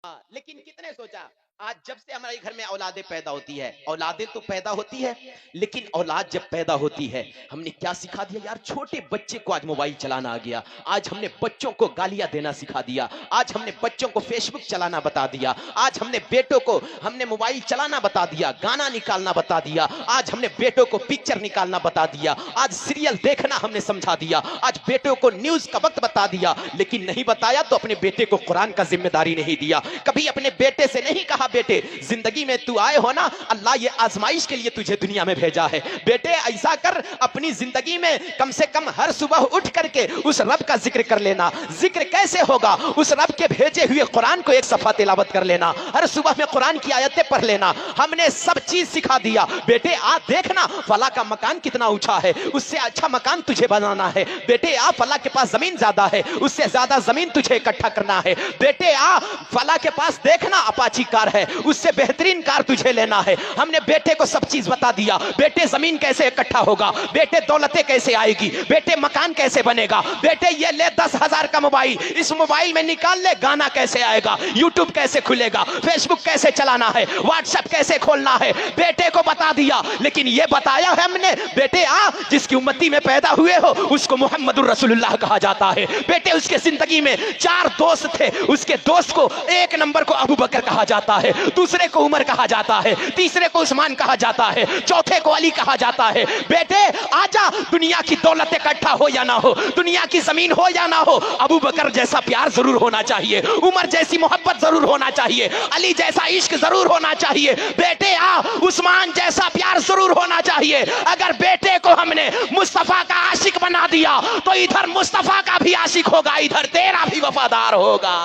लेकिन कितने सोचा आज जब से हमारे घर में औलादें पैदा होती है, औलादें तो पैदा होती है, लेकिन औलाद जब पैदा होती है हमने क्या सिखा दिया यार। छोटे बच्चे को आज मोबाइल चलाना आ गया, आज हमने बच्चों को गालियां देना सिखा दिया, आज हमने बच्चों को फेसबुक चलाना बता दिया, आज हमने बेटों को हमने मोबाइल चलाना बता दिया, गाना निकालना बता दिया, आज हमने बेटों को पिक्चर निकालना बता दिया, आज सीरियल देखना हमने समझा दिया, आज बेटों को न्यूज का वक्त बता दिया। लेकिन नहीं बताया तो अपने बेटे को कुरान का जिम्मेदारी नहीं दिया। कभी अपने बेटे से नहीं कहा बेटे जिंदगी में तू आए हो ना, अल्लाह ये आजमाइश के लिए तुझे दुनिया में भेजा है, बेटे ऐसा कर अपनी जिंदगी में कम से कम हर सुबह उठ करके उस रब का जिक्र कर लेना। जिक्र कैसे होगा? उस रब के भेजे हुए कुरान को एक सफा तिलावत कर लेना, हर सुबह में कुरान की आयतें पढ़ लेना। हमने सब चीज सिखा दिया। बेटे आ देखना फला का मकान कितना ऊंचा है, उससे अच्छा मकान तुझे बनाना है। बेटे आ फला के पास जमीन ज्यादा है, उससे ज्यादा जमीन तुझे इकट्ठा करना है। बेटे आ फला के पास देखना अपाची कार है, उससे बेहतरीन कार तुझे लेना है। हमने बेटे को सब चीज बता दिया। बेटे जमीन कैसे इकट्ठा होगा, बेटे दौलतें कैसे आएगी, बेटे मकान कैसे बनेगा, बेटे ये ले 10,000 का मोबाइल, इस मोबाइल में निकाल ले गाना कैसे आएगा, यूट्यूब कैसे खुलेगा, फेसबुक कैसे चलाना है, व्हाट्सएप कैसे खोलना है, बेटे को बता दिया। लेकिन ये बताया है हमने बेटे आ जिसकी उम्मती में पैदा हुए हो उसको मुहम्मदुर रसूलुल्लाह कहा जाता है। बेटे उसके जिंदगी में 4 दोस्त थे, उसके दोस्त को एक नंबर को अबू बकर कहा जाता है, दूसरे को उमर कहा जाता है, तीसरे को उस्मान कहा जाता है, चौथे को अली कहा जाता है। बेटे आजा, दुनिया की दौलत इकट्ठा हो या ना हो, दुनिया की जमीन हो या ना हो, अबू बकर जैसा प्यार जरूर होना चाहिए, उमर जैसी मोहब्बत जरूर होना चाहिए, अली जैसा इश्क जरूर होना चाहिए। बेटे आ उस्मान जैसा प्यार जरूर होना चाहिए। अगर बेटे को हमने मुस्तफा का आशिक बना दिया तो इधर मुस्तफा का भी आशिक होगा, इधर तेरा भी वफादार होगा।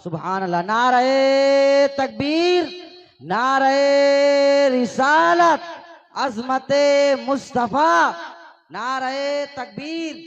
सुभान अल्लाह। नारे तकबीर, नारे रिसालत, अजमते मुस्तफा, नारे तकबीर।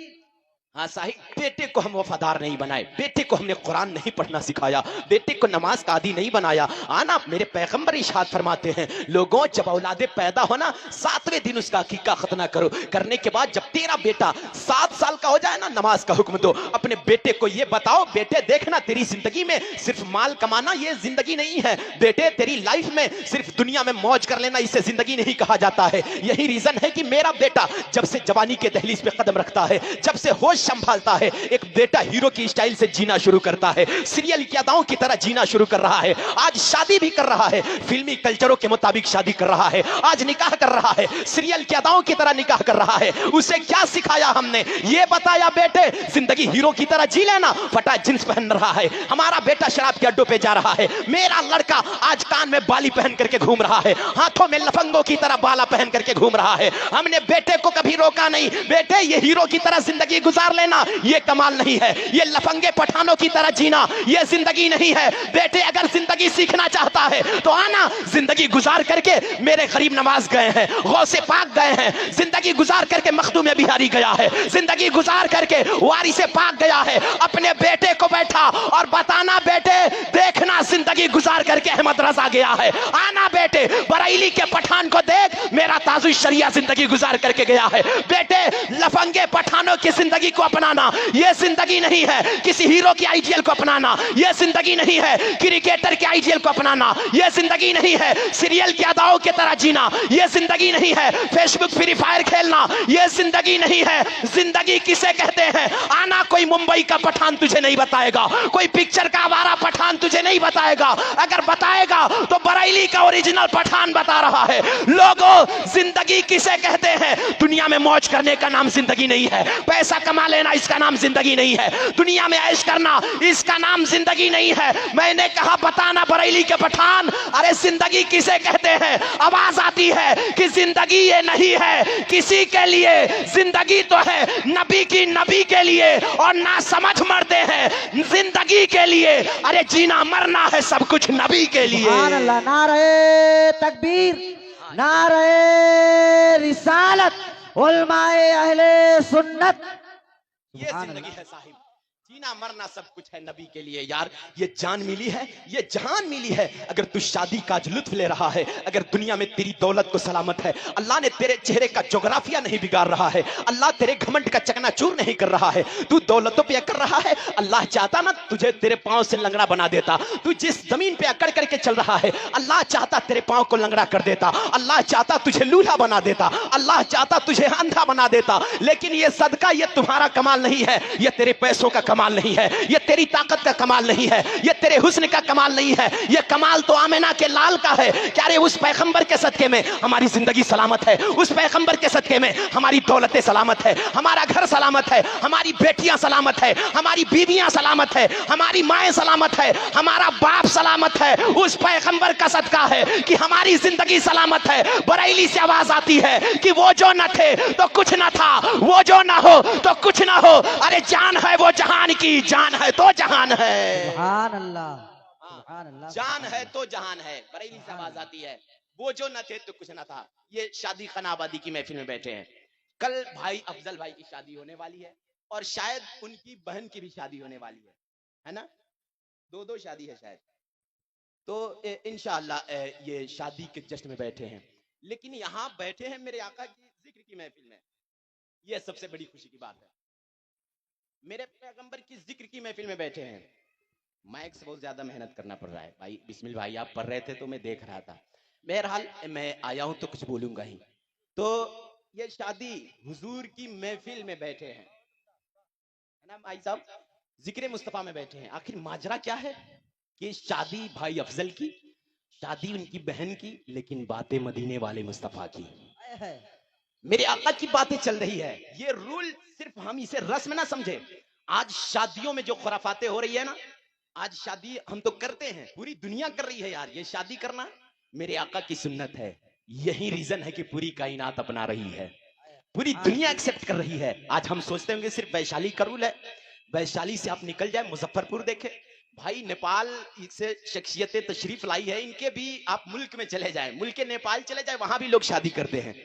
हाँ साहिब, बेटे को हम वफादार नहीं बनाए, बेटे को हमने कुरान नहीं पढ़ना सिखाया, बेटे को नमाज का आदी नहीं बनाया। आना मेरे पैगंबर इरशाद फरमाते हैं लोगों जब औलादे पैदा हो ना 7वें दिन उसका अकीका खतना करो। करने के बाद जब तेरा बेटा 7 साल का हो जाए ना नमाज का हुक्म दो। अपने बेटे को ये बताओ बेटे देखना तेरी जिंदगी में सिर्फ माल कमाना ये जिंदगी नहीं है, बेटे तेरी लाइफ में सिर्फ दुनिया में मौज कर लेना इसे जिंदगी नहीं कहा जाता है। यही रीजन है कि मेरा बेटा जब से जवानी के दहलीज पे कदम रखता है, जब से होश संभालता है, एक बेटा हीरो की स्टाइल से जीना शुरू करता है, सीरियल की अदाओं की तरह जीना शुरू कर रहा है, आज शादी भी कर रहा है, फिल्मी कल्चरों के मुताबिक शादी कर रहा है, आज निकाह कर रहा है, सीरियल की अदाओं की तरह निकाह कर रहा है। उसे क्या सिखाया हमने? ये बताया बेटे जिंदगी हीरो की तरह जी लेना। फटा जींस पहन रहा है, हमारा बेटा शराब के अड्डों पे जा रहा है, मेरा लड़का आज कान में बाली पहन करके घूम रहा है, हाथों में लफंगों की तरह बाला पहन करके घूम रहा है। हमने बेटे को कभी रोका नहीं, बेटे ये हीरो की तरह जिंदगी गुजार लेना ये कमाल नहीं है, ये लफंगे पठानों की तरह जीना ये जिंदगी नहीं है। बेटे अगर जिंदगी सीखना चाहता है तो आना, जिंदगी गुजार करके मेरे गरीब नवाज गए हैं, गौसे पाक गए हैं, जिंदगी गुजार करके मखदूम बिहारी गया है, जिंदगी गुजार करके वारिसे पाक गया है। अपने बेटे को बैठा और बताना बेटे देखना जिंदगी गुजार करके अहमद रजा गया है। आना बेटे बरेली के पठान को देख, मेरा ताजुल शरिया जिंदगी गुजार करके गया है। बेटे लफंगे पठानों की जिंदगी को अपनाना यह जिंदगी नहीं है, किसी हीरो की आइडियल को अपनाना यह जिंदगी नहीं है, क्रिकेटर के आइडियल को अपनाना यह जिंदगी नहीं है, सीरियल की अदाओं की तरह जीना यह जिंदगी नहीं है, फेसबुक फ्री फायर खेलना यह जिंदगी नहीं है। जिंदगी किसे कहते हैं? आना, कोई मुंबई का पठान तुझे नहीं बताएगा, कोई पिक्चर का आवारा पठान तुझे नहीं बताएगा, अगर बताएगा तो बरेली का ओरिजिनल पठान बता रहा है। लोगों जिंदगी किसे कहते हैं? दुनिया में मौज करने का नाम जिंदगी नहीं है, पैसा कमा लेना इसका नाम जिंदगी नहीं है, दुनिया में ऐश करना इसका नाम जिंदगी नहीं है। मैंने कहा बताना बरेली के पठान, अरे जिंदगी किसे कहते हैं? आवाज आती है कि जिंदगी ये नहीं है किसी के लिए, जिंदगी तो है नबी की, नबी के लिए, और ना समझ मरते हैं जिंदगी के लिए। अरे जीना मरना है सब कुछ नबी के लिए। सुभान अल्लाह। नारे तकबीर, नारे रिसालत, उलमाए अहले सुन्नत। ये जिंदगी है साहिब। जीना मरना सब कुछ है नबी के लिए यार। ये जान मिली है, ये जान मिली है। अगर तू शादी का आज लुत्फ ले रहा है, अगर दुनिया में तेरी दौलत को सलामत है, अल्लाह ने तेरे चेहरे का जोग्राफिया नहीं बिगाड़ रहा है, अल्लाह तेरे घमंड का चकनाचूर नहीं कर रहा है, तू दौलतों पे अकड़ रहा है, अल्लाह चाहता ना तुझे तेरे पांव से लंगड़ा बना देता। तू जिस जमीन पे अकड़ करके चल रहा है, अल्लाह चाहता तेरे पांव को लंगड़ा कर देता, अल्लाह चाहता तुझे लूला बना देता, अल्लाह चाहता तुझे अंधा बना देता। लेकिन ये सदका, ये तुम्हारा कमाल नहीं है, ये तेरे पैसों का कमाल नहीं है, ये तेरी ताकत का कमाल नहीं है, ये तेरे हुस्न का कमाल नहीं है, ये कमाल तो आमिना के लाल का है। क्या रे उस पैगंबर के सदके में हमारी जिंदगी सलामत है, उस पैगंबर के सदके में हमारी दौलतें सलामत है, हमारा घर सलामत है, हमारी बेटियां सलामत है, हमारी बीवियां सलामत है, हमारी माएं सलामत है, हमारा बाप सलामत है। उस पैगंबर का सदका है कि हमारी जिंदगी सलामत है। बरेली से आवाज आती है कि वो जो न थे तो कुछ न था, वो जो न हो तो कुछ न हो। अरे जान है वो जहान की, जान है तो जहान है। सुभान अल्लाह, सुभान अल्लाह। जान है तो जहान है। बरेली से आवाज आती है, वो जो न थे तो कुछ न था। ये शादी खाना आबादी की महफिल में बैठे हैं। कल भाई अफजल भाई की शादी होने वाली है और शायद उनकी बहन की भी शादी होने वाली है ना? दो शादी है शायद। तो इंशाअल्लाह ये शादी के जश्न में बैठे हैं, लेकिन यहाँ बैठे हैं मेरे आका की जिक्र की महफिल में। ये सबसे बड़ी खुशी की बात है। मेरे पैगंबर की जिक्र की महफिल में बैठे हैं। माइक से बहुत ज्यादा मेहनत करना पड़ रहा है भाई। बिस्मिल भाई आप पढ़ रहे थे तो मैं देख रहा था। बहरहाल मैं आया हूं तो कुछ बोलूंगा ही। तो ये शादी हुजूर की महफिल में बैठे हैं, है ना भाई साहब? जिक्र मुस्तफा में बैठे हैं। आखिर माजरा क्या है कि शादी भाई अफजल की, शादी उनकी बहन की, लेकिन बातें मदीने वाले मुस्तफा की। मेरे आका की बातें चल रही है। ये रूल सिर्फ हम इसे रस्म ना समझे। आज शादियों में जो खुराफातें हो रही है ना, आज शादी हम तो करते हैं, पूरी दुनिया कर रही है यार। ये शादी करना मेरे आका की सुन्नत है। यही रीजन है कि पूरी कायनात अपना रही है, पूरी दुनिया एक्सेप्ट कर रही है। आज हम सोचते होंगे सिर्फ वैशाली का रूल है। वैशाली से आप निकल जाए, मुजफ्फरपुर देखे भाई, नेपाल से शख्सियतें तशरीफ लाई है, इनके भी आप मुल्क में चले जाए, मुल्क नेपाल चले जाए, वहां भी लोग शादी करते हैं,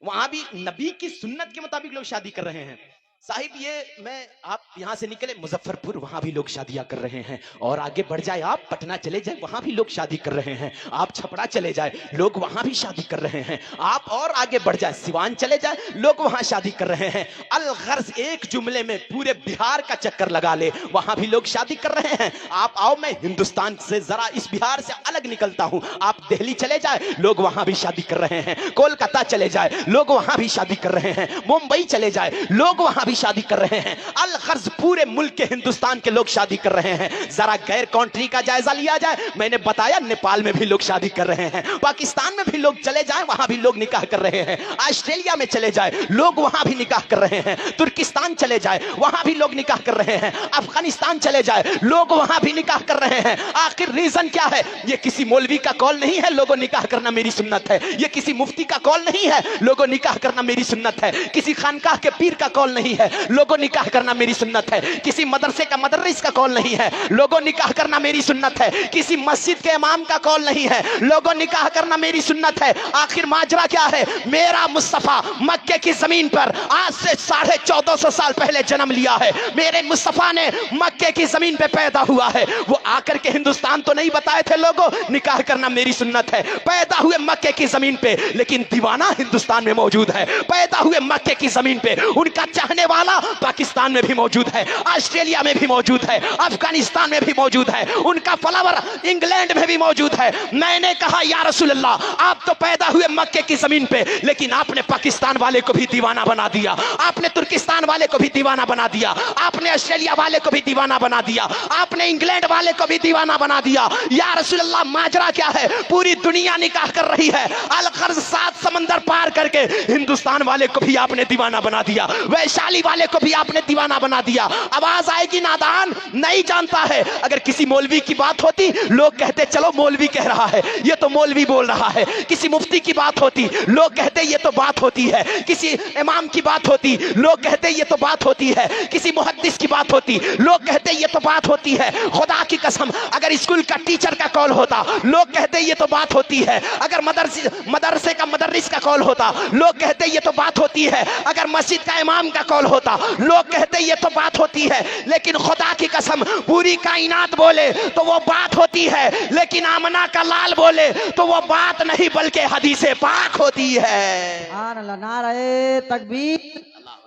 वहां भी नबी की सुन्नत के मुताबिक लोग शादी कर रहे हैं। साहिब ये मैं आप यहां से निकले मुजफ्फरपुर, वहां भी लोग शादियां कर रहे हैं। और आगे बढ़ जाए आप पटना चले जाए, वहां भी लोग शादी कर रहे हैं। आप छपरा चले जाए, लोग वहां भी शादी कर रहे हैं। आप और आगे बढ़ जाए सिवान चले जाए, लोग वहां शादी कर रहे हैं। अलगर्ज एक जुमले में पूरे बिहार का चक्कर लगा ले, वहां भी लोग शादी कर रहे हैं। आप आओ, मैं हिंदुस्तान से जरा इस बिहार से अलग निकलता हूं। आप दिल्ली चले जाए, लोग वहां भी शादी कर रहे हैं। कोलकाता चले जाए, लोग वहां भी शादी कर रहे हैं। मुंबई चले जाए, लोग वहां भी शादी कर रहे हैं। अलगर्ज पूरे मुल्क के हिंदुस्तान के लोग शादी कर रहे हैं। जरा गैर कंट्री का जायजा लिया जाए, मैंने बताया नेपाल में भी लोग शादी कर रहे हैं, पाकिस्तान में भी लोग चले जाए, वहां भी लोग निकाह कर रहे हैं। ऑस्ट्रेलिया में चले जाए, लोग वहां भी निकाह कर रहे हैं। तुर्किस्तान चले जाए, वहां भी लोग निकाह कर रहे हैं। अफगानिस्तान चले जाए, लोग वहां भी निकाह कर रहे हैं। आखिर रीजन क्या है? ये किसी मौलवी का कॉल नहीं है, लोगों निकाह करना मेरी सुन्नत है। ये किसी मुफ्ती का कॉल नहीं है, लोगों निकाह करना मेरी सुन्नत है। किसी खानकाह के पीर का कॉल नहीं है, लोगों निकाह करना मेरी सुन्नत है। किसी मदरसे का मदरस का कॉल नहीं है, लोगों निकाह करना मेरी सुन्नत है। किसी मस्जिद के इमाम का कॉल नहीं है, लोगों निकाह करना मेरी सुन्नत है। आखिर माजरा क्या है? मेरा मुस्तफा मक्के की जमीन पर आज से 1450 साल पहले जन्म लिया है। मेरे मुस्तफा ने मक्के की जमीन पे पैदा हुआ है। वो आकर के हिंदुस्तान तो नहीं बताए थे लोगों निकाह करना मेरी सुन्नत है। पैदा हुए मक्के की जमीन पे, लेकिन दीवाना हिंदुस्तान में मौजूद है। पैदा हुए मक्के की जमीन पे, उनका चाहने वाला पाकिस्तान में भी मौजूद है, ऑस्ट्रेलिया में भी मौजूद है, अफगानिस्तान में भी मौजूद है, उनका फलावर इंग्लैंड में भी मौजूद है। मैंने कहा या रसूल अल्लाह, आप तो पैदा हुए मक्के की जमीन पे, लेकिन आपने पाकिस्तान वाले को भी दीवाना बना दिया, आपने तुर्किस्तान वाले को भी दीवाना बना दिया, आपने ऑस्ट्रेलिया वाले को भी दीवाना बना दिया, आपने इंग्लैंड वाले को भी दीवाना बना दिया। या रसूल अल्लाह, माजरा क्या है? पूरी दुनिया निकाह कर रही है। अलगर्ज 7 समंदर पार करके हिंदुस्तान वाले को भी आपने दीवाना बना दिया, वैशाली वाले को भी आपने दीवाना बना दिया। आवाज आएगी नादान नहीं जानता है। अगर किसी मौलवी की बात होती, लोग कहते चलो मौलवी कह रहा है, ये तो मौलवी बोल रहा है। किसी मुफ्ती की बात होती, लोग कहते ये तो बात होती है। किसी इमाम की बात होती, लोग कहते ये तो बात होती है। किसी मुहद्दिस की बात होती, लोग कहते ये तो बात होती है। खुदा की कसम, अगर स्कूल का टीचर का कॉल होता, लोग कहते ये तो बात होती है। अगर मदरसे का मदरस का कॉल होता, लोग कहते ये तो बात होती है। अगर मस्जिद का इमाम का कॉल होता, लोग कहते ये तो बात होती है, लेकिन खुदा की कसम पूरी कायनात बोले तो वो बात होती है, लेकिन आमना का लाल बोले तो वो बात नहीं बल्कि हदीसे पाक होती है। सुभान अल्लाह। नारे तकबीर,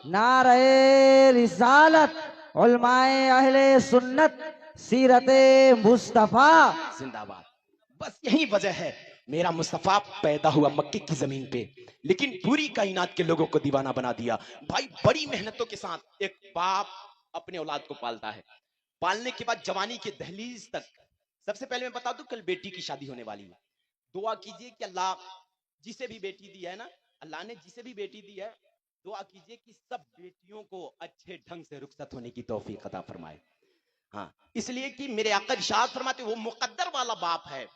नारे रिसालत, उलमाए अहले सुन्नत, सीरते मुस्तफा जिंदाबाद। बस यही वजह है मेरा मुस्तफा पैदा हुआ मक्के की जमीन पे, लेकिन पूरी कायनात के लोगों को दीवाना बना दिया। भाई बड़ी मेहनतों के साथ एक बाप अपने औलाद को पालता है, पालने के बाद जवानी के दहलीज तक। सबसे पहले मैं बता दूं, कल बेटी की शादी होने वाली है। दुआ कीजिए कि अल्लाह जिसे भी बेटी दी है ना, अल्लाह ने जिसे भी बेटी दी है, दुआ कीजिए कि सब बेटियों को अच्छे ढंग से रुखसत होने की तौफीक अता फरमाए। हाँ, इसलिए कि मेरे आका इरशाद फरमाते वो मुकद्दर वाला बाप है।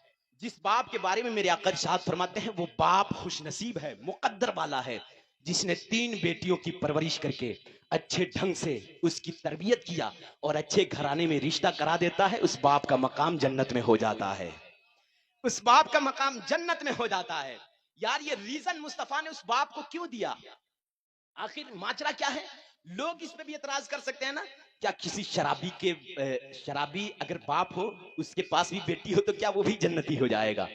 जिस बाप के बारे में मेरे आका इरशाद फरमाते हैं वो बाप खुशनसीब है, मुकद्दर वाला है, जिसने 3 बेटियों की परवरिश करके अच्छे ढंग से उसकी तरबियत किया और अच्छे घराने में रिश्ता करा देता है। उस बाप का मकाम जन्नत में हो जाता है, उस बाप का मकाम जन्नत में हो जाता है। यार ये रीजन मुस्तफा ने उस बाप को क्यों दिया, आखिर माजरा क्या है? लोग इस पे भी एतराज कर सकते हैं ना, क्या किसी शराबी अगर बाप हो उसके पास भी बेटी हो तो क्या वो भी जन्नती हो जाएगा?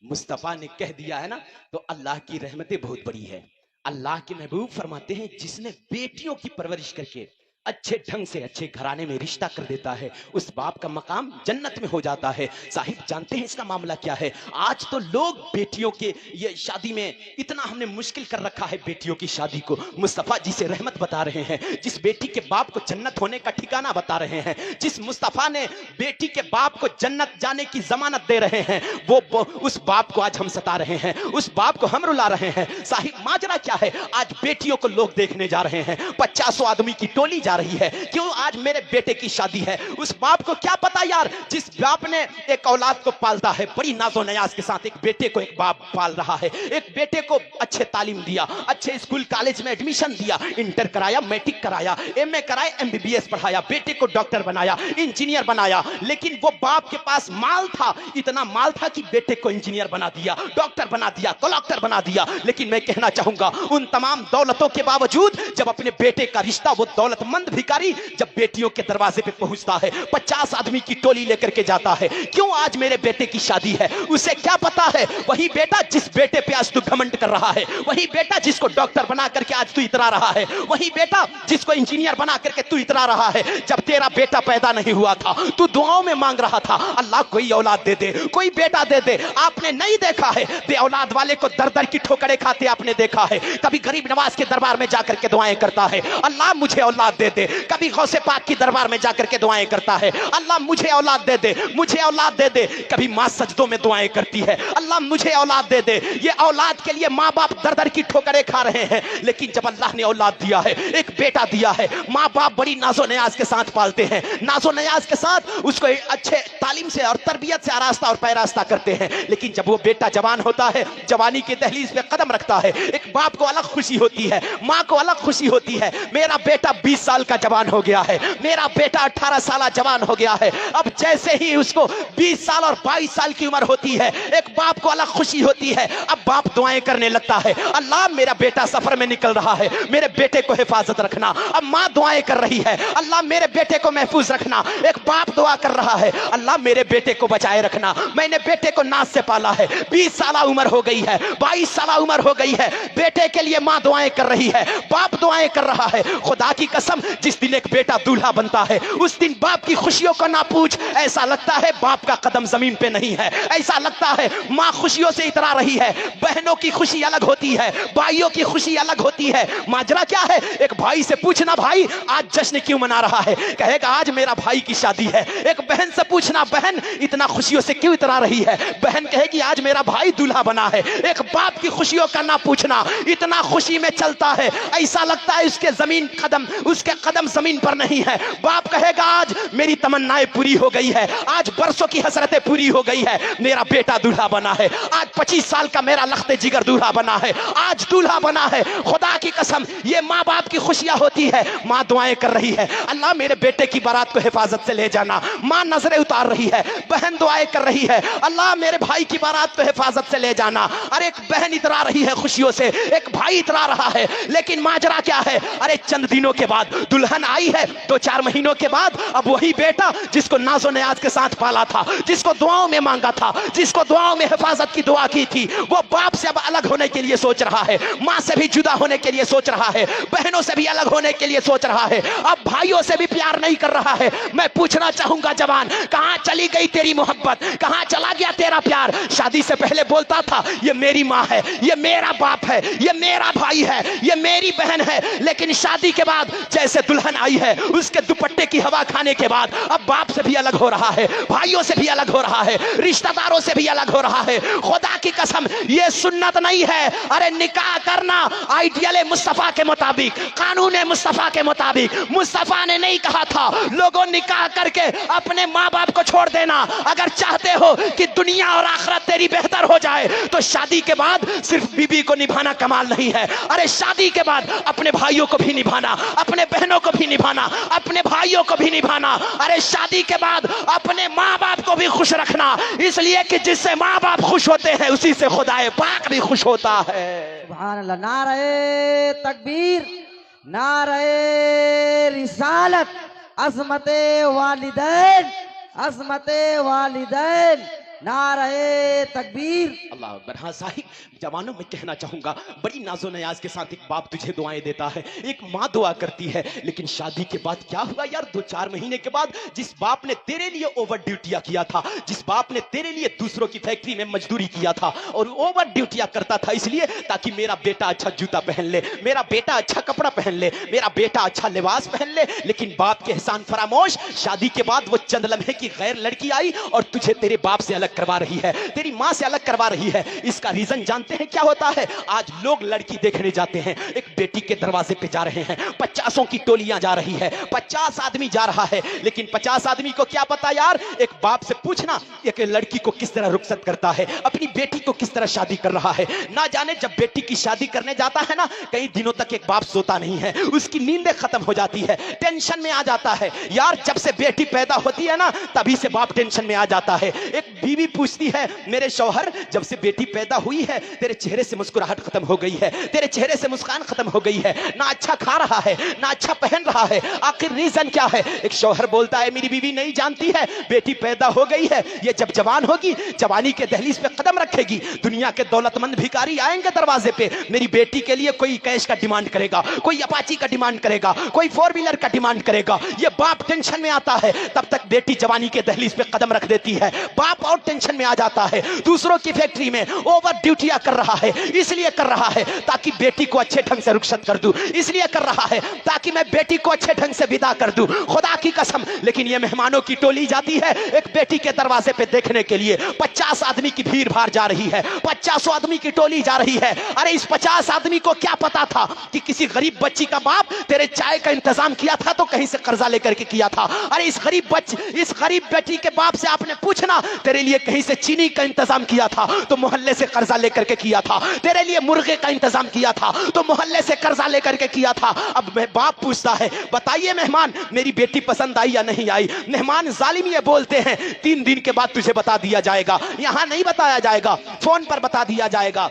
मुस्तफा ने कह दिया है ना, तो अल्लाह की रहमतें बहुत बड़ी है। अल्लाह के महबूब फरमाते हैं जिसने बेटियों की परवरिश करके अच्छे ढंग से अच्छे घराने में रिश्ता कर देता है, उस बाप का मकाम जन्नत में हो जाता है। साहिब जानते हैं इसका मामला क्या है? आज तो लोग बेटियों के ये शादी में इतना हमने मुश्किल कर रखा है बेटियों की शादी को। मुस्तफ़ा जिसे रहमत बता रहे हैं, जिस बेटी के बाप को जन्नत होने का ठिकाना बता रहे हैं, जिस मुस्तफ़ा ने बेटी के बाप को जन्नत जाने की जमानत दे रहे हैं, वो उस बाप को आज हम सता रहे हैं, उस बाप को हम रुला रहे हैं। साहिब माजरा क्या है? आज बेटियों को लोग देखने जा रहे हैं, 50 आदमी की टोली जा रही है। क्यों? आज मेरे बेटे की शादी है। उस बाप को क्या पता यार, जिस बाप ने एक औलाद को पालता है बड़ी नाजो नयाज के साथ, एक बेटे को एक बाप पाल रहा है, एक बेटे को अच्छे तालीम दिया, अच्छे स्कूल कॉलेज में एडमिशन दिया, इंटर कराया, मैट्रिक कराया, एमए कराया, एमबीबीएस पढ़ाया, बेटे को डॉक्टर बनाया, इंजीनियर बनाया। लेकिन वो बाप के पास माल था, इतना माल था कि बेटे को इंजीनियर बना दिया, डॉक्टर बना दिया, कलेक्टर बना दिया। लेकिन मैं कहना चाहूंगा उन तमाम दौलतों के बावजूद जब अपने बेटे का रिश्ता वो दौलतमंद भिखारी जब बेटियों के दरवाजे पे पहुंचता है, 50 आदमी की टोली लेकर के जाता है। क्यों? आज मेरे बेटे की शादी है। उसे क्या पता है? वही बेटा जिस बेटे पे आज तू घमंड कर रहा है, वही बेटा जिसको डॉक्टर बना करके आज तू इतरा रहा है, वही बेटा जिसको इंजीनियर बना करके तू इतरा रहा है। जब तेरा बेटा पैदा नहीं हुआ था तू दुआओं में मांग रहा था, अल्लाह कोई औलाद दे दे, कोई बेटा दे दे। आपने नहीं देखा है बे औलाद वाले को दर दर की ठोकरें खाते आपने देखा है? कभी गरीब नवाज के दरबार में जाकर के दुआएं करता है, अल्लाह मुझे औलाद दे दे। कभी गौसे पाक की दरबार में जाकर के दुआएं करता है, अल्लाह मुझे औलाद दे दे, मुझे औलाद दे दे। कभी मां सजदों में दुआएं करती है, अल्लाह मुझे औलाद दे दे। ये औलाद के लिए माँ बाप दर दर की ठोकरें खा रहे हैं, लेकिन जब अल्लाह ने औलाद दिया है, एक बेटा दिया है, माँ बाप बड़ी नाजो नयाज के साथ पालते हैं, नाजो नयाज के साथ उसको अच्छे तालीम से और तरबियत से आरास्ता और पैरास्ता करते हैं। लेकिन जब वो बेटा जवान होता है, जवानी के दहलीज पे कदम रखता है, एक बाप को अलग खुशी होती है, माँ को अलग खुशी होती है। मेरा बेटा 20 साल का जवान हो गया है, मेरा बेटा 18 साल जवान हो गया है। अब जैसे ही उसको 20 साल और 22 साल की उम्र होती है, एक बाप को अलग खुशी होती है। अब बाप दुआएं करने लगता है, अल्लाह मेरा बेटा सफर में निकल रहा है, मेरे बेटे को हिफाजत रखना। अब माँ दुआएं कर रही है, अल्लाह मेरे बेटे को महफूज रखना। एक बाप दुआ कर रहा है, अल्लाह मेरे बेटे को बचाए रखना, मैंने बेटे को नाज से पाला है। 20 साल उम्र हो गई है, 22 साल उम्र हो गई है, बेटे के लिए माँ दुआएं कर रही है, बाप दुआएं कर रहा है। खुदा की कसम जिस दिन एक बेटा दूल्हा बनता है, उस दिन बाप की खुशियों को ना पूछ। ऐसा लगता है बाप का कदम जमीन पे नहीं है, ऐसा लगता है माँ खुशियों से इतरा रही है। बहनों की खुशी अलग होती है, भाइयों की खुशी अलग होती है। माजरा क्या है? एक भाई से पूछना, भाई आज जश्न क्यों मना रहा है? कहेगा आज मेरा भाई की शादी है। एक बहन से पूछना, बहन इतना खुशियों से क्यों इतरा रही है? बहन कहेगी आज मेरा भाई दूल्हा बना है। एक बाप की खुशियों का ना पूछना, इतना खुशी में चलता है, ऐसा लगता है उसके कदम जमीन पर नहीं है। बाप कहेगा आज मेरी तमन्नाएं पूरी हो गई है, आज बरसों की हसरतें पूरी हो गई है, मेरा बेटा दूल्हा बना है। आज 25 साल का मेरा लख्ते जिगर दूल्हा बना है, आज दूल्हा बना है। खुदा की कसम ये माँ बाप की खुशियां होती है। माँ दुआएं कर रही है, अल्लाह मेरे बेटे की बारात को हिफाजत से ले जाना। माँ नजरें उतार रही है, बहन दुआएं कर रही है, अल्लाह मेरे भाई की बारात को हिफाजत से ले जाना। अरे एक बहन इतरा रही है खुशियों से, एक भाई इतरा रहा है, लेकिन माजरा क्या है? अरे चंद दिनों के बाद दुल्हन आई है 2-4 महीनों के बाद, अब वही बेटा जिसको नाजो नियाज के साथ पाला था, जिसको दुआओं में मांगा था, जिसको दुआओं में हिफाजत की दुआ की थी, वो बाप से अब अलग होने के लिए सोच रहा है, माँ से भी जुदा होने के लिए सोच रहा है, बहनों से भी अलग होने के लिए सोच रहा है, अब भाइयों से भी प्यार नहीं कर रहा है। मैं पूछना चाहूंगा जवान, कहां चली गई तेरी मोहब्बत, कहां चला गया तेरा प्यार? शादी से पहले बोलता था ये मेरी माँ है, ये मेरा बाप है, ये मेरा भाई है, ये मेरी बहन है, लेकिन शादी के बाद जैसे दुल्हन आई है उसके दुपट्टे की हवा खाने के बाद अब बाप से भी अलग हो रहा है, भाइयों से भी अलग हो रहा है, रिश्तेदारों से भी अलग हो रहा है। खुदा की कसम ये सुन्नत नहीं है। अरे निकाह करना आइडियल मुस्तफा के मुताबिक, कानून मुस्तफा के मुताबिक। मुस्तफा ने नहीं कहा था लोगों निकाह करके अपने माँ बाप को छोड़ देना। अगर चाहते हो कि दुनिया और आखिरत तेरी बेहतर हो जाए तो शादी के बाद सिर्फ बीबी को निभाना कमाल नहीं है। अरे शादी के बाद अपने भाइयों को भी निभाना, अपने बहनों को भी निभाना, अपने भाइयों को भी निभाना। अरे शादी के बाद अपने माँ बाप को भी खुश रखना, इसलिए कि जिससे माँ बाप खुश होते हैं उसी से खुदाए पाक भी खुश होता है। सुभान अल्लाह। नारे तकबीर, नारे रिसालत, अज़मते वालिदैन, अज़मते वालिदैन, नारे तकबीर। अल्लाह अकबर। हाँ साहिब, जवानों में कहना चाहूंगा, बड़ी नाजो नयाज के साथ एक बाप तुझे दुआएं देता है, एक माँ दुआ करती है, लेकिन शादी के बाद क्या हुआ यार? 2-4 महीने के बाद जिस बाप ने तेरे लिए ओवर ड्यूटियां किया था, जिस बाप ने तेरे लिए दूसरों की फैक्ट्री में मजदूरी किया था और ओवर ड्यूटियां करता था इसलिए ताकि मेरा बेटा अच्छा जूता पहन ले, मेरा बेटा अच्छा कपड़ा पहन ले, मेरा बेटा अच्छा लिबास पहन ले, लेकिन बाप के एहसान फरामोश, शादी के बाद वो चंद लम्हे की गैर लड़की आई और तुझे तेरे बाप से अलग करवा रही है, तेरी माँ से अलग करवा रही है। इसका रीजन जानते हैं क्या होता है? आज लोग लड़की देखने जाते हैं, एक बेटी के दरवाजे पे जा रहे हैं, 50 की टोलियां जा रही है, 50 आदमी जा रहा है, लेकिन 50 आदमी को क्या पता यार? एक बाप से पूछना एक लड़की को किस तरह रुखसत करता है, अपनी बेटी को किस तरह शादी कर रहा है। ना जाने जब बेटी की शादी करने जाता है ना, कई दिनों तक एक बाप सोता नहीं है, उसकी नींदें खत्म हो जाती है, टेंशन में आ जाता है यार। जब से बेटी पैदा होती है ना तभी से बाप टेंशन में आ जाता है। एक बीवी पूछती है, मेरे शौहर जब से बेटी पैदा हुई है तेरे चेहरे से मुस्कुराहट खत्म हो गई है, तेरे चेहरे से मुस्कान खत्म हो गई है, ना अच्छा खा रहा है ना अच्छा पहन रहा है, आखिर रीजन क्या है? एक शौहर बोलता है, मेरी बीवी नहीं जानती है, बेटी पैदा हो गई है, ये जब जवान होगी, जवानी के दहलीज पे कदम रखेगी, दुनिया के दौलतमंद भिखारी आएंगे दरवाजे पे, मेरी बेटी के लिए कोई कैश का डिमांड करेगा, कोई अपाची का डिमांड करेगा, कोई 4 व्हीलर का डिमांड करेगा। ये बाप टेंशन में आता है, तब तक बेटी जवानी के दहलीज पे कदम रख देती है, बाप और टेंशन में आ जाता है, दूसरों की फैक्ट्री में ओवर ड्यूटियां कर रहा है, इसलिए कर रहा है ताकि बेटी को अच्छे ढंग से रुखसत कर दूं, इसलिए कर रहा है ताकि मैं बेटी को अच्छे ढंग से विदा कर दूं। खुदा की कसम, लेकिन ये मेहमानों की टोली जाती है एक बेटी के दरवाजे पे देखने के लिए, 50 आदमी की भीड़ भाड़ जा रही है, 50 आदमी की टोली जा रही है। अरे इस 50 आदमी को क्या पता था कि किसी गरीब बच्ची का बाप तेरे चाय का इंतजाम किया था तो कहीं से कर्जा लेकर के किया था। अरे इस गरीब बेटी के बाप से आपने पूछना, तेरे लिए कहीं से चीनी का इंतजाम किया था तो मोहल्ले से कर्जा लेकर के किया था, तेरे लिए मुर्गे का इंतजाम किया था तो मोहल्ले से कर्जा लेकर के किया था। अब बाप पूछता है, बताइए मेहमान मेरी बेटी पसंद आई या नहीं आई? मेहमान जालिम ये बोलते हैं, 3 दिन के बाद तुझे बता दिया जाएगा, यहां नहीं बताया जाएगा, फोन पर बता दिया जाएगा।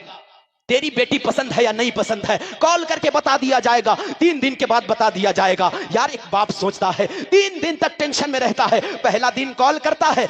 तेरी बेटी पसंद है या नहीं पसंद है कॉल करके बता दिया जाएगा, 3 दिन के बाद बता दिया जाएगा। यार एक बाप सोचता है, 3 दिन तक टेंशन में रहता है, पहला दिन कॉल करता है,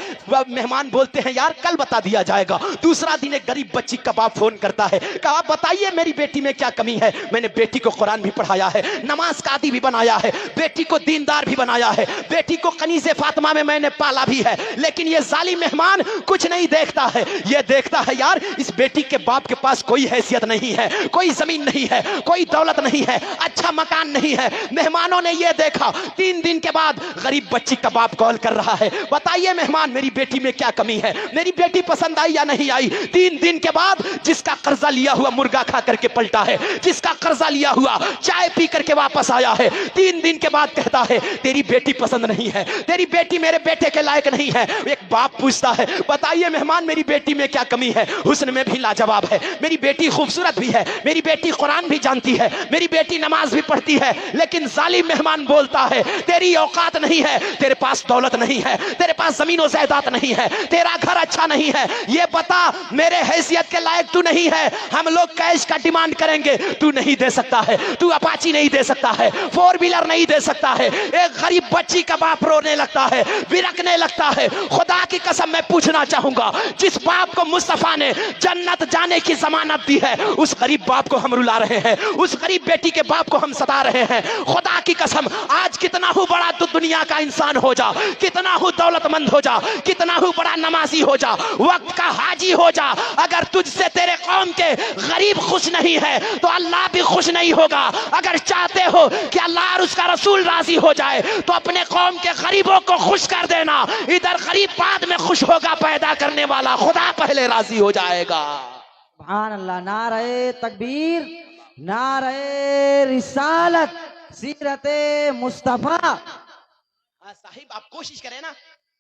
मेहमान बोलते हैं यार कल बता दिया जाएगा। दूसरा दिन एक गरीब बच्ची का बाप फोन करता है, कहा बताइए मेरी बेटी में क्या कमी है? मैंने बेटी को कुरान भी पढ़ाया है, नमाज का आदी भी बनाया है, बेटी को दीनदार भी बनाया है, बेटी को कनीज़े फातिमा में मैंने पाला भी है, लेकिन ये जालिम मेहमान कुछ नहीं देखता है। ये देखता है यार इस बेटी के बाप के पास कोई है नहीं है, कोई जमीन नहीं है, कोई दौलत नहीं है, अच्छा मकान नहीं है। मेहमानों ने यह देखा, 3 दिन के बाद गरीब बच्ची का बाप कॉल कर रहा है, बताइए मेहमान मेरी बेटी में क्या कमी है, मेरी बेटी पसंद आई या नहीं आई? 3 दिन के बाद जिसका कर्जा लिया हुआ मुर्गा खा करके पलटा है, जिसका कर्जा लिया हुआ चाय पी करके वापस आया है, 3 दिन के बाद कहता है तेरी बेटी पसंद नहीं है, तेरी बेटी मेरे बेटे के लायक नहीं है। एक बाप पूछता है, बताइए मेहमान मेरी बेटी में क्या कमी है? हुस्न में भी लाजवाब है, मेरी बेटी खूबसूरत भी है, मेरी बेटी कुरान भी जानती है, मेरी बेटी नमाज भी पढ़ती है, लेकिन जालिम मेहमान बोलता है तेरी औकात नहीं है, तेरे पास दौलत नहीं है, तेरे पास जमीन जायदाद नहीं है, तेरा घर अच्छा नहीं है, ये बता मेरे हैसियत के लायक तू नहीं है, हम लोग कैश का डिमांड करेंगे, तू नहीं दे सकता है, तू अपाची नहीं दे सकता है, 4 व्हीलर नहीं दे सकता है। एक गरीब बच्ची का बाप रोने लगता है, बिरकने लगता है। खुदा की कसम मैं पूछना चाहूंगा, जिस बाप को मुस्तफा ने जन्नत जाने की जमानत दी है, उस गरीब बाप को हम रुला रहे हैं, उस गरीब बेटी के बाप को हम सता रहे हैं। खुदा की कसम, आज कितना हो बड़ा तू दुनिया का इंसान हो जा, कितना हो दौलतमंद हो जा, कितना हो बड़ा नमाजी हो जा, वक्त का हाजी हो जा, अगर तुझसे तेरे कौम के गरीब खुश नहीं है तो अल्लाह भी खुश नहीं होगा। अगर चाहते हो कि अल्लाह और उसका रसूल राजी हो जाए तो अपने कौम के गरीबों को खुश कर देना। इधर गरीब बाद में खुश होगा, पैदा करने वाला खुदा पहले राजी हो जाएगा। सुभान अल्लाह। नारे तकबीर, नारे रिसालत, सीरते मुस्तफा। साहिब आप कोशिश करें ना,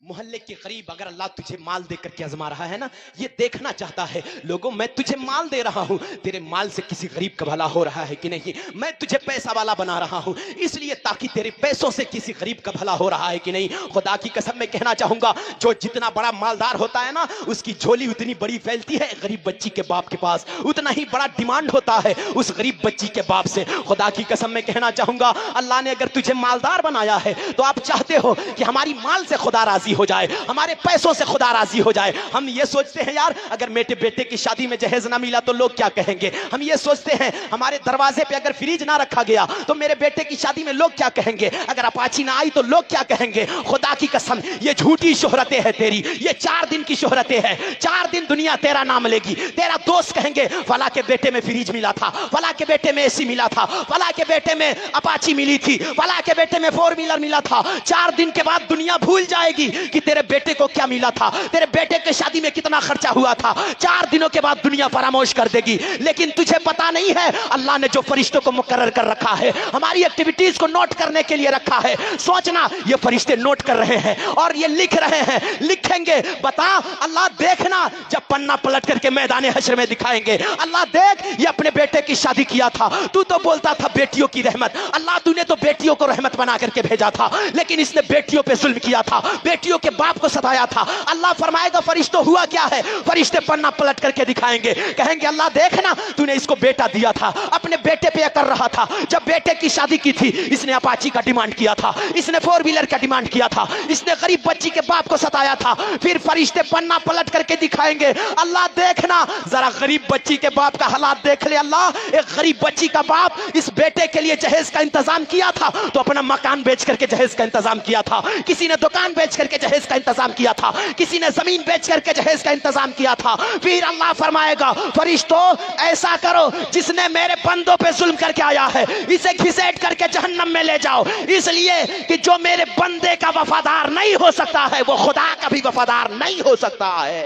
मोहल्ले के गरीब अगर अल्लाह तुझे माल देकर के आजमा रहा है ना, ये देखना चाहता है लोगों मैं तुझे माल दे रहा हूं, तेरे माल से किसी गरीब का भला हो रहा है कि नहीं, मैं तुझे पैसा वाला बना रहा हूं इसलिए ताकि तेरे पैसों से किसी गरीब का भला हो रहा है कि नहीं। खुदा की कसम मैं कहना चाहूंगा, जो जितना बड़ा मालदार होता है ना, उसकी झोली उतनी बड़ी फैलती है गरीब बच्ची के बाप के पास, उतना ही बड़ा डिमांड होता है उस गरीब बच्ची के बाप से। खुदा की कसम मैं कहना चाहूंगा, अल्लाह ने अगर तुझे मालदार बनाया है तो आप चाहते हो कि हमारी माल से खुदा राजी हो जाए, हमारे पैसों से खुदा राजी हो जाए। हम ये सोचते हैं यार अगर मेरे बेटे की शादी में जहेज ना मिला तो लोग क्या कहेंगे, हम ये सोचते हैं हमारे दरवाजे पे अगर फ्रिज ना रखा गया तो मेरे बेटे की शादी में लोग क्या कहेंगे, अगर अपाची ना आई तो लोग क्या कहेंगे। खुदा की कसम ये झूठी शोहरतें हैं तेरी, ये 4 दिन की शोहरतें हैं, 4 दिन दुनिया तेरा नाम लेगी, तेरा दोस्त कहेंगे फला के बेटे में फ्रिज मिला था, फला के बेटे में एसी मिला था, फला के बेटे में अपाची मिली थी, फला के बेटे में 4 व्हीलर मिला था। 4 दिन के बाद दुनिया भूल जाएगी कि तेरे बेटे को क्या मिला था, तेरे बेटे के शादी में कितना खर्चा हुआ था। 4 दिनों के बाद दुनिया फरामोश कर देगी। लेकिन तुझे पता नहीं है अल्लाह ने जो फरिश्तों को मुकर्रर कर रखा है, हमारी एक्टिविटीज को नोट करने के लिए रखा है, सोचना ये फरिश्ते नोट कर रहे हैं और ये लिख रहे हैं, लिखेंगे। बता अल्लाह देखना जब पन्ना पलट करके मैदान हश्र में दिखाएंगे, अल्लाह देख ये अपने बेटे की शादी किया था, तू तो बोलता था बेटियों की रहमत, अल्लाह तूने तो बेटियों को रहमत बना करके भेजा था, लेकिन इसने बेटियों पे जुल्म किया था, बेटियों के बाप को सताया था। अल्लाह फरमाएगा फरिश्तों हुआ क्या है, फरिश्ते पन्ना पलट करके दिखाएंगे, कहेंगे अल्लाह देखना तूने इसको बेटा दिया था, अपने बेटे पे कर रहा था, जब बेटे की शादी की थी इसने अपाची का डिमांड किया था, इसने 4 व्हीलर का डिमांड किया था, इसने गरीब बच्ची के बाप को सताया था। फिर फरिश्ते पन्ना पलट करके दिखाएंगे, अल्लाह देखना जरा गरीब बच्ची के बाप का हालात देख ले। अल्लाह एक गरीब बच्ची का बाप इस बेटे के लिए जहेज का इंतजाम किया था तो अपना मकान बेच करके जहेज का इंतजाम किया था, किसी ने दुकान बेच करके जहेज का इंतजाम किया था, किसी ने जमीन बेच करके जहेज का इंतजाम किया था। फिर अल्लाह फरमाएगा फरिश्तों ऐसा करो, जिसने मेरे बंदों पे जुल्म करके आया है इसे घिसेट करके जहन्नम में ले जाओ, इसलिए कि जो मेरे बंदे का वफादार नहीं हो सकता है वो खुदा का भी वफादार नहीं हो सकता है।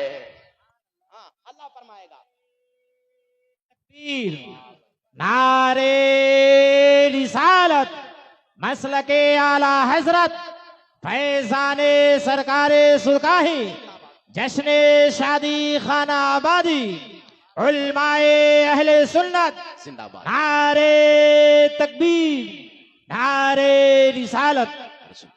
अल्लाह फरमाएगा नारे रिसालत, मसलके आला हजरत, फैजाने सरकारे सुल्काही, जश्ने शादी खाना आबादी, उलमाए अहले सुन्नत जिंदाबाद। नारे तकबीर, नारे रिसालत।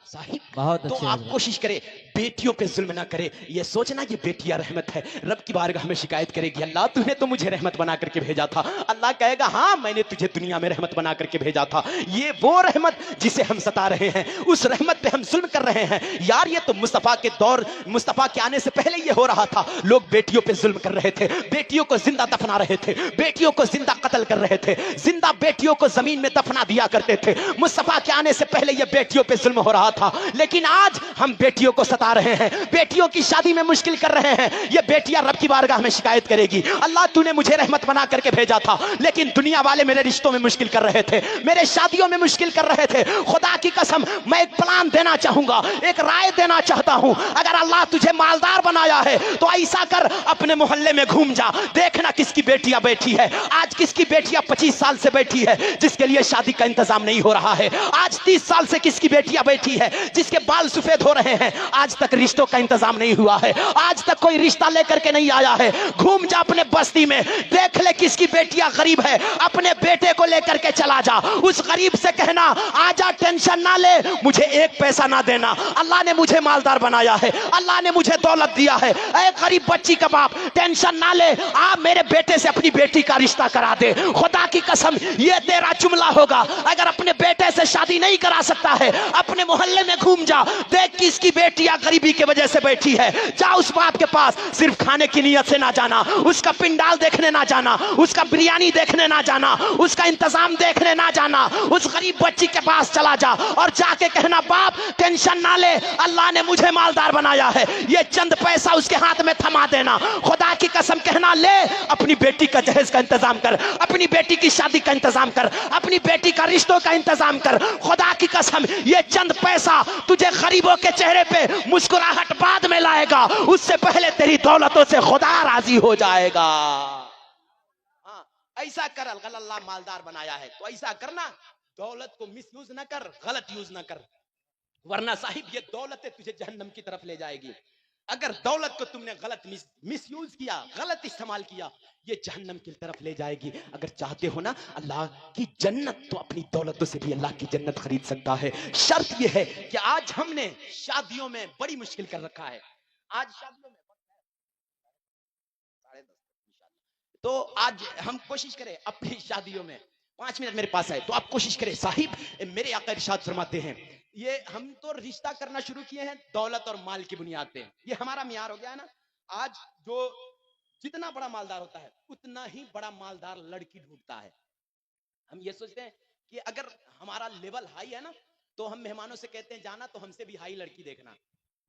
साहिब बहुत तो अच्छे आप हजरत। कोशिश करें बेटियों पे जुल्म ना करे, ये सोचना ये बेटियां रहमत है, रब की बारगाह में शिकायत करेगी अल्लाह तूने तो मुझे रहमत बना करके भेजा था, अल्लाह कहेगा हाँ मैंने तुझे दुनिया में रहमत बना करके भेजा था, ये वो रहमत जिसे हम सता रहे हैं, उस रहमत पे हम जुल्म कर रहे हैं। यार ये तो मुस्तफा के दौर, मुस्तफा के आने से पहले ये हो रहा था, लोग बेटियों पे जुल्म कर रहे थे, बेटियों को जिंदा दफना रहे थे, बेटियों को जिंदा कत्ल कर रहे थे, जिंदा बेटियों को जमीन में दफना दिया करते थे। मुस्तफा के आने से पहले ये बेटियों पे जुल्म हो रहा था, लेकिन आज हम बेटियों को सता रहे हैं, बेटियों की शादी में मुश्किल कर रहे हैं। ये बेटियां रब की बारगाह में शिकायत करेगी अल्लाह तूने मुझे रहमत बना करके भेजा था, लेकिन दुनिया वाले मेरे रिश्तों में मुश्किल कर रहे थे, मेरे शादियों में मुश्किल कर रहे थे। खुदा की कसम मैं एक प्लान देना चाहूंगा, एक राय देना चाहता हूं, अगर अल्लाह तुझे मालदार बनाया है तो ऐसा कर अपने मोहल्ले में घूम जा, देखना किसकी बेटियां बैठी है। आज किसकी बेटियां 25 साल से बैठी है जिसके लिए शादी का इंतजाम नहीं हो रहा है। आज 30 साल से किसकी बेटियां बैठी है जिसके बाल सफेद हो रहे हैं। आज आज तक रिश्तों का इंतजाम नहीं हुआ है, आज तक कोई रिश्ता लेकर के नहीं आया है। घूम जा अपने बस्ती में, देख ले किसकी बेटियां गरीब है, अपने बेटे को लेकर के चला जा, उस गरीब से कहना आजा, टेंशन ना ले, मुझे एक पैसा ना देना, अल्लाह ने मुझे मालदार बनाया है, अल्लाह ने मुझे दौलत दिया है। ऐ गरीब बच्ची का बाप, टेंशन ना ले, आप मेरे बेटे से अपनी बेटी का रिश्ता करा दे। खुदा की कसम ये तेरा जुमला होगा। अगर अपने बेटे से शादी नहीं करा सकता है, अपने मोहल्ले में घूम जा, देख कि इसकी बेटियां गरीबी की वजह से बैठी है, जा उस बाप के पास, सिर्फ खाने की नियत से ना जाना, उसका पिंडाल देखने ना जाना, उसका बिरयानी देखने ना जाना, उसका इंतजाम देखने ना जाना, उस गरीब बच्ची के पास चला जा और जाके कहना बाप टेंशन ना ले, अल्लाह ने मुझे मालदार बनाया है, ये चंद पैसा उसके हाथ में थमा देना। खुदा की कसम कहना ले, अपनी बेटी का जहेज का इंतजाम कर, अपनी बेटी की शादी का इंतजाम कर, अपनी बेटी का रिश्तों का इंतजाम कर। खुदा की कसम ये चंद पैसा तुझे गरीबों के चेहरे पे मुस्कुराहट बाद में लाएगा, उससे पहले तेरी दौलतों से खुदा राजी हो जाएगा। हाँ, ऐसा कर, अल्लाह मालदार बनाया है तो ऐसा करना, दौलत को मिसयूज ना कर, गलत यूज ना कर, वरना साहिब ये दौलत तुझे जहन्नम की तरफ ले जाएगी। अगर दौलत को तुमने गलत मिसयूज किया, गलत इस्तेमाल किया, ये जहन्नम की तरफ ले जाएगी। अगर चाहते हो ना अल्लाह की जन्नत, तो अपनी दौलतों से भी अल्लाह की जन्नत खरीद सकता है। शर्त यह है कि आज हमने शादियों में बड़ी मुश्किल कर रखा है। आज शादियों में तो आज हम कोशिश करें अपनी शादियों में, 5 मिनट मेरे पास है तो आप कोशिश करें, साहिब मेरे आका इरशाद फरमाते हैं, ये हम तो रिश्ता करना शुरू किए हैं दौलत और माल की बुनियाद पे, ये हमारा मियार हो गया है ना। आज जो जितना बड़ा मालदार होता है उतना ही बड़ा मालदार लड़की ढूंढता है। हम ये सोचते हैं कि अगर हमारा लेवल हाई है ना, तो हम मेहमानों से कहते हैं जाना तो हमसे भी हाई लड़की देखना,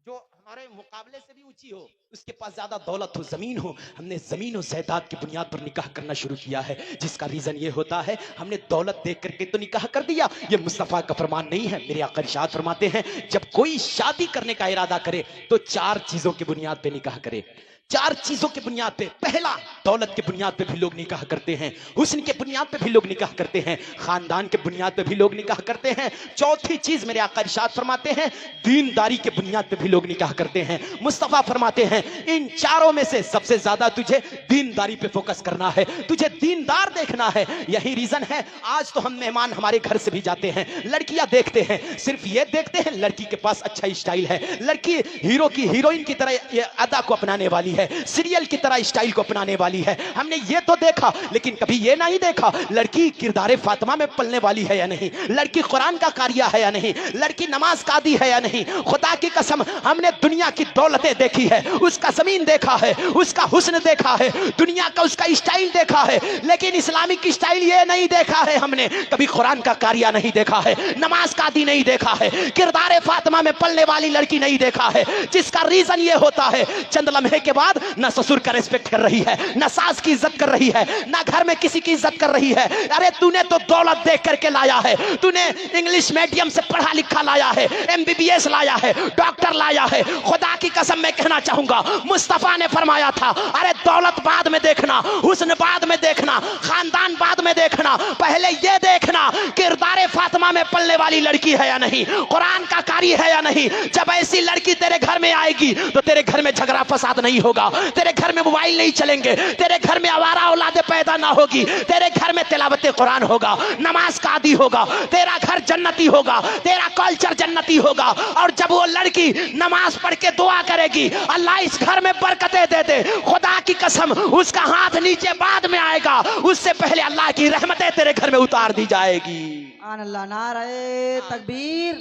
जो हमारे मुकाबले से भी ऊंची हो, उसके पास ज्यादा दौलत हो, जमीन हो। हमने जमीन और जायदाद की बुनियाद पर निकाह करना शुरू किया है, जिसका रीजन ये होता है हमने दौलत देख करके तो निकाह कर दिया। ये मुस्तफा का फरमान नहीं है। मेरे आका इरशाद फरमाते हैं जब कोई शादी करने का इरादा करे तो 4 चीजों की बुनियाद पे निकाह करे। 4 चीजों की बुनियाद पे, पहला दौलत के बुनियाद पे भी लोग निकाह करते हैं, हुस्न के बुनियाद पे भी लोग निकाह करते हैं, खानदान के बुनियाद पे भी लोग निकाह करते हैं। चौथी चीज मेरे आका इरशाद फरमाते हैं दीनदारी के बुनियाद पे भी लोग निकाह करते हैं। मुस्तफा फरमाते हैं इन चारों में से सबसे ज्यादा तुझे दीनदारी पे फोकस करना है, तुझे दीनदार देखना है। यही रीजन है आज तो हम मेहमान हमारे घर से भी जाते हैं, लड़कियां देखते हैं, सिर्फ ये देखते हैं लड़की के पास अच्छा स्टाइल है, लड़की हीरो की हीरोइन की तरह अदा को अपनाने वाली है, सीरियल की तरह स्टाइल को अपनाने वाली है। हमने ये तो देखा, लेकिन कभी ये नहीं देखा लड़की किरदारे फातिमा में पलने वाली है या नहीं, लड़की कुरान का कारिया है या नहीं, लड़की नमाज कादी है या नहीं। खुदा की कसम हमने दुनिया की दौलतें देखी है, उसका जमीन देखा है, उसका हुस्न देखा है, दुनिया का उसका स्टाइल देखा है, लेकिन इस्लामिक स्टाइल ये नहीं देखा है हमने। कभी कुरान का कारिया नहीं देखा है, नमाज कादी नहीं देखा है, किरदारे फातिमा में पलने वाली लड़की नहीं देखा है। जिसका रीजन ये होता है चंद लम्हे के बाद ना ससुर का रिस्पेक्ट कर रही है, ना सास की इज्जत कर रही है, ना घर में किसी की इज्जत कर रही है। अरे तूने तो दौलत देख करके लाया है, तूने इंग्लिश मीडियम से पढ़ा लिखा लाया है, MBBS लाया है, डॉक्टर लाया है। खुदा की कसम मैं कहना चाहूंगा मुस्तफा ने फरमाया था अरे दौलत बाद में देखना, हुस्न बाद में देखना, खानदान बाद में देखना, पहले ये देखना किरदारे फातिमा में पलने वाली लड़की है या नहीं, कुरान का कारी है या नहीं। जब ऐसी लड़की तेरे घर में आएगी तो तेरे घर में झगड़ा फसाद नहीं होगा, तेरे घर में मोबाइल नहीं चलेंगे, तेरे घर में आवारा औलादे पैदा ना होगी, तेरे घर में तिलावत कुरान होगा, नमाज का आदी होगा, तेरा घर जन्नती होगा, तेरा कल्चर जन्नती होगा। और जब वो लड़की नमाज पढ़ के दुआ करेगी अल्लाह इस घर में बरकतें दे दे, खुदा की कसम उसका हाथ नीचे बाद में आएगा, उससे पहले अल्लाह की रहमतें तेरे घर में उतार दी जाएगी। अल्लाह, नारे तकबीर,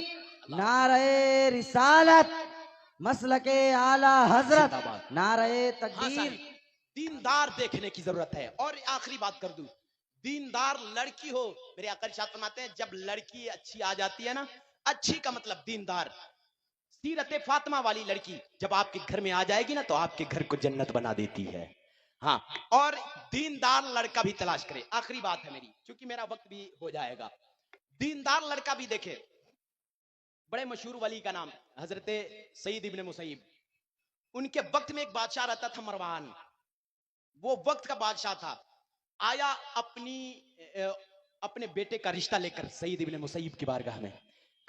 नारे रिसालत, मसलके आला हजरत, नारे तकबीर। दीनदार देखने की जरूरत है। और आखिरी बात कर दूं, दीनदार लड़की हो, मेरे आका इरशाद फरमाते हैं जब लड़की अच्छी आ जाती है ना, अच्छी का मतलब दीनदार, सीरत फातिमा वाली लड़की जब आपके घर में आ जाएगी ना तो आपके घर को जन्नत बना देती है। हाँ, और दीनदार लड़का भी तलाश करे। आखिरी बात है मेरी, क्योंकि मेरा वक्त भी हो जाएगा। दीनदार लड़का भी देखे। बड़े मशहूर वली का नाम हजरत सईद इब्ने मुसैब, उनके वक्त में एक बादशाह रहता था मरवान, वो वक्त का बादशाह था। आया अपने बेटे का रिश्ता लेकर सईद इब्ने मुसैब की बारगाह में,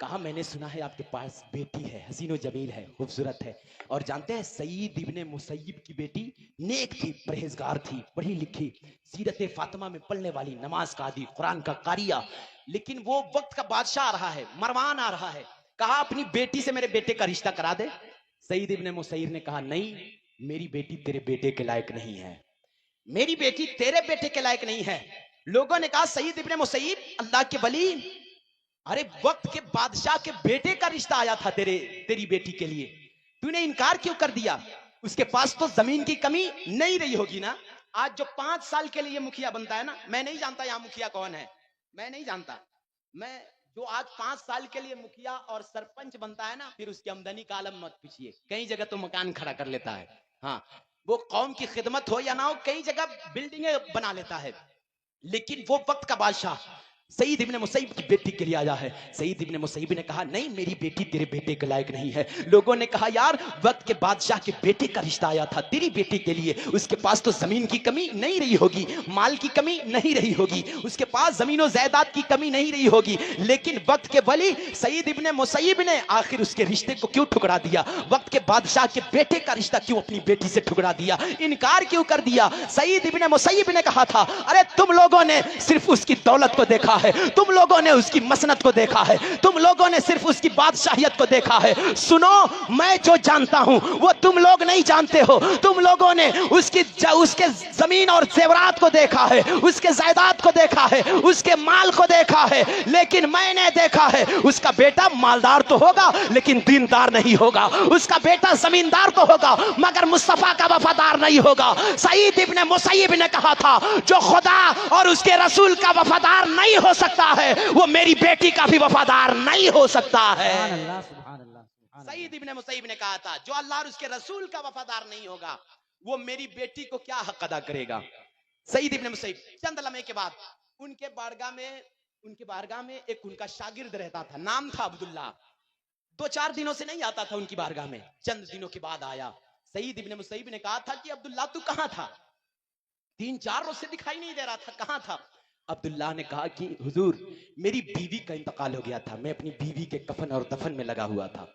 कहा मैंने सुना है आपके पास बेटी है, हसीनो जमील है, खूबसूरत है। और जानते हैं सईद इब्ने मुसैयब की बेटी नेक थी, परहेजगार थी, पढ़ी लिखी, सीरत फातिमा में पढ़ने वाली, नमाज का आदी, कुरान का कारिया। लेकिन वो वक्त का बादशाह आ रहा है, मरवान आ रहा है। कहा अपनी बेटी से मेरे बेटे का रिश्ता करा दे। सईद इब्ने मुसैयब ने कहा नहीं, मेरी बेटी तेरे बेटे के लायक नहीं है, मेरी बेटी तेरे बेटे के लायक नहीं है। लोगों ने कहा सईद इब्ने मुसैयब, अल्लाह के वली, अरे वक्त के बादशाह के बेटे का रिश्ता आया था तेरी बेटी के लिए, तूने इनकार क्यों कर दिया? उसके पास तो जमीन की कमी नहीं रही होगी ना। आज जो 5 साल के लिए मुखिया बनता है ना, मैं नहीं जानता यहाँ मुखिया कौन है, मैं नहीं जानता, मैं जो आज 5 साल के लिए मुखिया और सरपंच बनता है ना, फिर उसकी आमदनी का आलम मत पूछिए। कई जगह तो मकान खड़ा कर लेता है, हाँ, वो कौम की खिदमत हो या ना हो, कई जगह बिल्डिंगें बना लेता है। लेकिन वो वक्त का बादशाह सईद इब्ने मुसैयब की बेटी के लिए आया है। सईद इब्ने मुसैयब ने कहा नहीं, मेरी बेटी तेरे बेटे के लायक नहीं है। लोगों ने कहा यार, वक्त के बादशाह के बेटे का रिश्ता आया था तेरी बेटी के लिए, उसके पास तो जमीन की कमी नहीं रही होगी, माल की कमी नहीं रही होगी, उसके पास जमीनों जायदाद की कमी नहीं रही होगी। लेकिन वक्त के वली सईद इब्ने मुसैयब ने आखिर उसके रिश्ते को क्यों ठुकरा दिया? वक्त के बादशाह के बेटे का रिश्ता क्यों अपनी बेटी से ठुकरा दिया, इनकार क्यों कर दिया? सईद इब्ने मुसैयब ने कहा था अरे तुम लोगों ने सिर्फ उसकी दौलत को देखा है, तुम लोगों ने उसकी मसनत को देखा है, तुम लोगों ने सिर्फ उसकी बादशाहियत को देखा है। सुनो, मैं जो जानता हूं वो तुम लोग नहीं जानते हो। तुम लोगों ने उसके जमीन और जेवरात को देखा है, उसके जायदाद को देखा है, उसके माल को देखा है, लेकिन मैंने देखा है उसका बेटा मालदार तो होगा लेकिन दीनदार नहीं होगा, उसका बेटा जमींदार तो होगा मगर मुस्तफा का वफादार नहीं होगा। सईद इब्ने मुसैयब ने कहा था जो खुदा और उसके रसूल का वफादार नहीं हो सकता है, वो मेरी बेटी का भी वफादार नहीं हो सकता है। सईद इब्ने मुसैयब ने कहा था जो अल्लाह और उसके रसूल का वफादार नहीं होगा, वो मेरी बेटी को क्या हक अदा करेगा। सईद इब्ने मुसैयब चंद लम्हे के बाद उनके बारगाह में एक उनका शागिर्द रहता था, नाम था अब्दुल्ला। 2-4 दिनों से नहीं आता था उनकी बारगाह में, चंद दिनों के बाद आया। सईद इब्ने मुसैयब ने कहा था कि अब्दुल्ला तू कहां था, 3-4 रोज से दिखाई नहीं दे रहा था, कहां था? अब्दुल्ला ने कहा कि हुजूर मेरी बीवी का इंतकाल हो गया था, मैं अपनी बीवी के कफन और दफन में लगा हुआ था,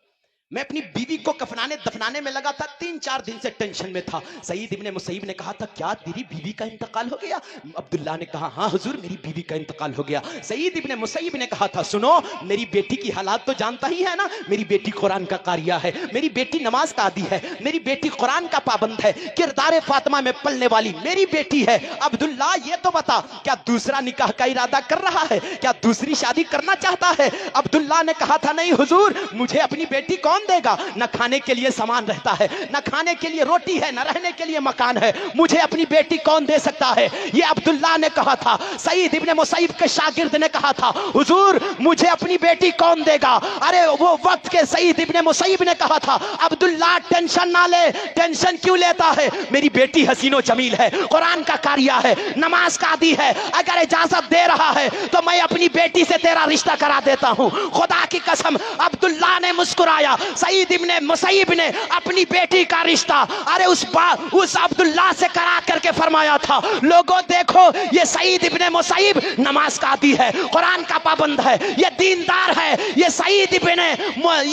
मैं अपनी बीवी को कफनाने दफनाने में लगा था, 3-4 दिन से टेंशन में था। सईद इब्ने मुसैयब ने कहा था क्या तेरी बीवी का इंतकाल हो गया? अब्दुल्ला ने कहा हाँ हुजूर मेरी बीवी का इंतकाल हो गया। सईद इब्ने मुसैयब ने कहा था सुनो, मेरी बेटी की हालात तो जानता ही है ना, मेरी बेटी कुरान का कारिया है, मेरी बेटी नमाज का आदी है, मेरी बेटी कुरान का पाबंद है, किरदार फातिमा में पलने वाली मेरी बेटी है। अब्दुल्ला ये तो बता क्या दूसरा निकाह का इरादा कर रहा है, क्या दूसरी शादी करना चाहता है? अब्दुल्ला ने कहा था नहीं हुजूर, मुझे अपनी बेटी कौन देगा, न खाने के लिए सामान रहता है, न खाने के लिए रोटी है, न रहने के लिए मकान है, मुझे अपनी बेटी कौन दे सकता है? ये अब्दुल्ला ने कहा था। सईद इब्ने मुसैयब के शागिर्द ने कहा था हुजूर मुझे अपनी बेटी कौन देगा? अरे वो वक्त के सईद इब्ने मुसैयब ने कहा था अब्दुल्ला टेंशन ना ले, टेंशन क्यों लेता है, मेरी बेटी हसीनो जमील है, कुरान का कारिया है, नमाज का आदी है, अगर इजाजत दे रहा है तो मैं अपनी बेटी से तेरा रिश्ता करा देता हूं, खुदा की कसम। अब्दुल्ला ने मुस्कुराया। सईद इब्ने मुसैयब ने अपनी बेटी का रिश्ता अरे उस अब्दुल्ला से करा करके फरमाया था लोगों देखो ये सईद इब्ने मुसैयब नमाज का आदी है, कुरान का पाबंद है, ये दीनदार है। ये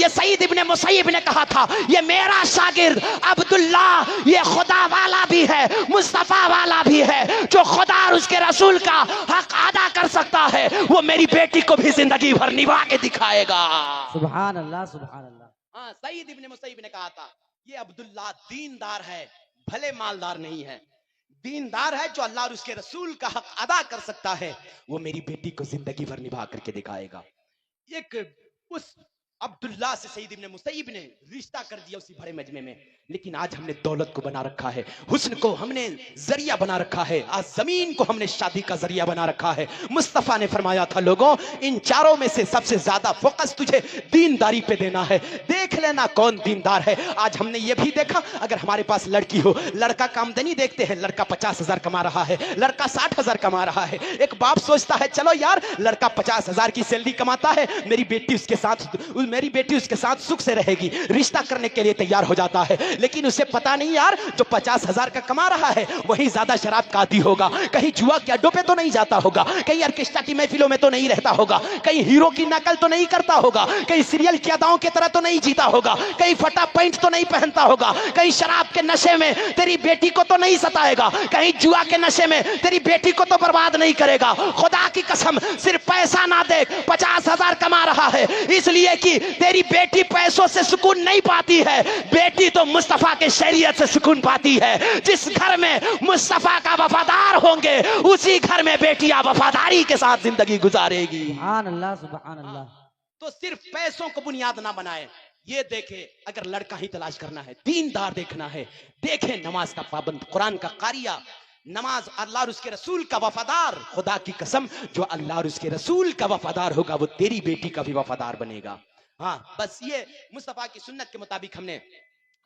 सईद इब्ने मुसैयब ने कहा था ये मेरा शागिर्द अब्दुल्ला ये खुदा वाला भी है, मुस्तफा वाला भी है, जो खुदा और उसके रसूल का हक अदा कर सकता है वो मेरी बेटी को भी जिंदगी भर निभा के दिखाएगा। सुभान अल्लाह, सुभान अल्लाह। हाँ, सईद इब्ने मुसैयब ने कहा था ये अब्दुल्ला दीनदार है, भले मालदार नहीं है, दीनदार है, जो अल्लाह और उसके रसूल का हक अदा कर सकता है वो मेरी बेटी को जिंदगी भर निभा करके दिखाएगा। एक उस अब्दुल्ला से सईद इब्ने मुसैयब ने रिश्ता कर दिया उसी बड़े मजमे में। लेकिन आज हमने दौलत को बना रखा है, हुस्न को हमने जरिया बना रखा है, आज जमीन को हमने शादी का जरिया बना रखा है। मुस्तफा ने फरमाया था लोगों इन चारों में से सबसे ज्यादा फोकस तुझे दीनदारी पे देना है, देख लेना कौन दीनदार है। आज हमने ये भी देखा अगर हमारे पास लड़की हो, लड़का का आमदनी देखते हैं, लड़का 50,000 कमा रहा है, लड़का 60,000 कमा रहा है। एक बाप सोचता है चलो यार लड़का 50,000 की सैलरी कमाता है, मेरी बेटी उसके साथ मेरी बेटी उसके साथ सुख से रहेगी, रिश्ता करने के लिए तैयार हो जाता है। लेकिन उसे पता नहीं यार, जो 50,000 का कमा रहा है वही ज्यादा शराब का आदी होगा, कहीं जुआ के अड्डों पे तो नहीं जाता होगा, कहीं ऑर्केस्ट्रा की महफिलों में तो नहीं रहता होगा, कहीं हीरो की नकल तो नहीं करता होगा, कहीं सीरियल की अदाओं की तरह तो नहीं जीता होगा, कहीं फटा पैंट तो नहीं पहनता होगा, कहीं शराब के नशे में तेरी बेटी को तो नहीं सताएगा, कहीं जुआ के नशे में तेरी बेटी को तो बर्बाद नहीं करेगा। खुदा की कसम, सिर्फ पैसा ना देख, 50,000 कमा रहा है इसलिए कि तेरी बेटी पैसों से सुकून नहीं पाती है, बेटी तो मुस्तफा के शरीयत से सुकून पाती है। जिस घर में मुस्तफा का वफादार होंगे उसी घर में बेटियां वफादारी के साथ जिंदगी गुजारेगी। सुभान अल्लाह सुभान अल्लाह। तो सिर्फ पैसों को बुनियाद ना बनाए, ये देखे अगर लड़का ही तलाश करना है, दीनदार देखना है, देखे नमाज का पाबंद, कुरान का कारिया, नमाज, अल्लाह और उसके रसूल का वफादार। खुदा की कसम, जो अल्लाह और उसके रसूल का वफादार होगा वो तेरी बेटी का भी वफादार बनेगा। हाँ, बस ये मुस्तफा की सुन्नत के मुताबिक हमने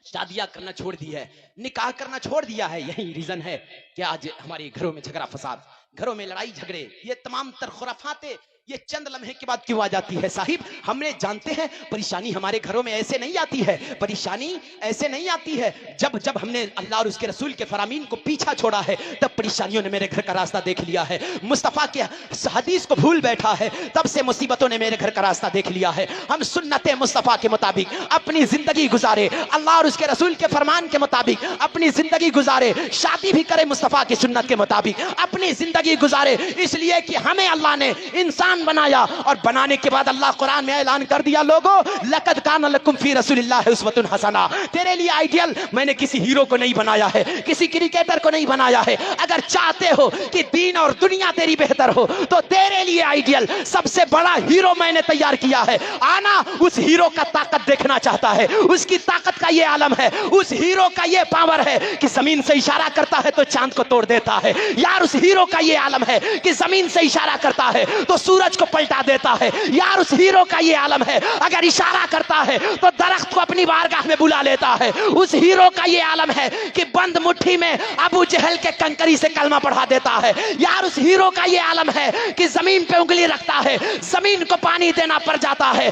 शादियां करना छोड़ दी है, निकाह करना छोड़ दिया है। यही रीजन है कि आज हमारे घरों में झगड़ा फसाद, घरों में लड़ाई झगड़े, ये तमाम तर खुराफाते ये चंद लम्हे के बाद क्यों आ जाती है साहिब? हमने जानते हैं परेशानी हमारे घरों में ऐसे नहीं आती है, परेशानी ऐसे नहीं आती है। जब जब हमने अल्लाह और उसके रसूल के फरामीन को पीछा छोड़ा है तब परेशानियों ने मेरे घर का रास्ता देख लिया है। मुस्तफा के हदीस को भूल बैठा है तब से मुसीबतों ने मेरे घर का रास्ता देख लिया है। हम सुन्नते मुस्तफा के मुताबिक अपनी जिंदगी गुजारे, अल्लाह और उसके रसूल के फरमान के मुताबिक अपनी जिंदगी गुजारे, शादी भी करे मुस्तफा की सुन्नत के मुताबिक अपनी जिंदगी गुजारे, इसलिए कि हमें अल्लाह ने इंसान बनाया और बनाने के बाद अल्लाह कुरान में ऐलान कर दिया, लोगों लक़द कान लकुम फी रसूलिल्लाहि उस्वतुन हसना, तेरे लिए आइडियल मैंने किसी हीरो को नहीं बनाया है, किसी क्रिकेटर को नहीं बनाया है। अगर चाहते हो कि दीन और दुनिया तेरी बेहतर हो तो तेरे लिए आइडियल सबसे बड़ा हीरो मैंने तैयार किया है। आना उस हीरो का ताकत देखना चाहता है, उसकी ताकत का ये आलम है, उस हीरो का ये पावर है कि जमीन से इशारा करता है तो चांद को तोड़ देता है। यार उस हीरो का ये आलम है कि जमीन से इशारा करता है तो सूरज को पलटा देता है। यार उस हीरो का ये आलम है, अगर इशारा करता है तो दरख्त को अपनी बारगाह में बुला लेता है। उस हीरो का ये आलम है कि बंद मुट्ठी में अबू जहल के कंकरी से कलमा पढ़ा देता है। यार उस हीरो का ये आलम है कि जमीन पे उंगली रखता है, जमीन को पानी देना पड़ जाता है।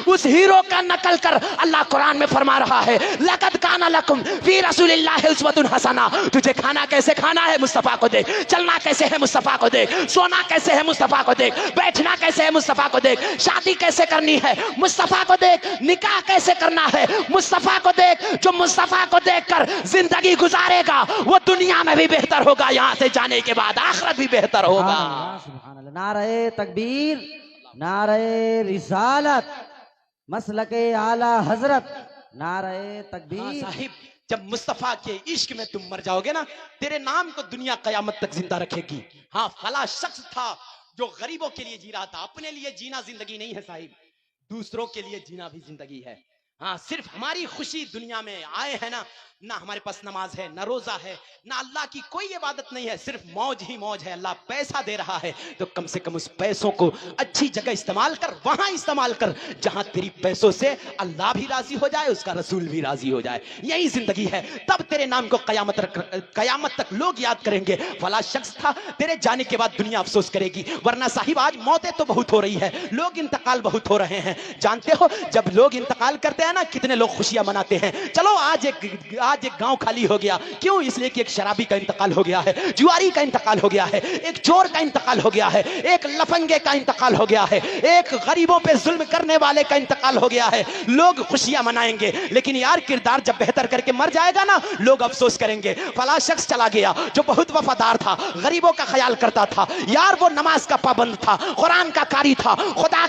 उस हीरो का नकल कर, अल्लाह कुरान में फरमा रहा है, लक़द काना लकुम फी रसूलिल्लाहि उस्वतुन हसना। तुझे खाना कैसे खाना है मुस्तफा को देख, चलना कैसे है मुस्तफा को देख, सोना कैसे है मुस्तफा को देख, बैठना कैसे है मुस्तफा को देख, शादी कैसे करनी है मुस्तफा को देख, निकाह कैसे करना है मुस्तफा को देख। जो मुस्तफा को देखकर जिंदगी गुजारेगा वो दुनिया में भी बेहतर होगा, यहां से जाने के बाद आखिरत भी बेहतर होगा। सुभान अल्लाह। नारे तकबीर, नारे रिसालत, मसलके आला हजरत, नारे तकबीर। साहिब, जब मुस्तफा के इश्क में तुम मर जाओगे ना, तेरे नाम को दुनिया कयामत तक जिंदा रखेगी। हाँ, फला शख्स था जो गरीबों के लिए जी रहा था। अपने लिए जीना जिंदगी नहीं है साहिब, दूसरों के लिए जीना भी जिंदगी है। हाँ, सिर्फ हमारी खुशी दुनिया में आए हैं ना हमारे पास नमाज है, ना रोजा है, ना अल्लाह की कोई इबादत नहीं है, सिर्फ मौज ही मौज है। अल्लाह पैसा दे रहा है तो कम से कम उस पैसों को अच्छी जगह इस्तेमाल कर, वहां इस्तेमाल कर जहां तेरी पैसों से अल्लाह भी राजी हो जाए, उसका रसूल भी राजी हो जाए। यही जिंदगी है। तब तेरे नाम को कयामत तक लोग याद करेंगे, फला शख्स था। तेरे जाने के बाद दुनिया अफसोस करेगी। वरना साहिब आज मौतें तो बहुत हो रही है, लोग इंतकाल बहुत हो रहे हैं। जानते हो जब लोग इंतकाल करते हैं ना, कितने लोग खुशियां मनाते हैं। चलो आज एक गांव खाली हो गया, क्यों? इसलिए कि एक शराबी का इंतकाल हो गया है, जुआरी का इंतकाल हो गया है, एक चोर का इंतकाल हो गया है, एक लफंगे का इंतकाल हो गया है, एक गरीबों पे जुल्म करने वाले का इंतकाल हो गया है। लोग खुशियां मनाएंगे, लेकिन यार किरदार जब बेहतर करके मर जाएगा ना, लोग अफसोस करेंगे। फला शख्स चला गया जो बहुत वफादार था, गरीबों का ख्याल करता था, यार वो नमाज का पाबंद था, कुरान का कारी था, खुदा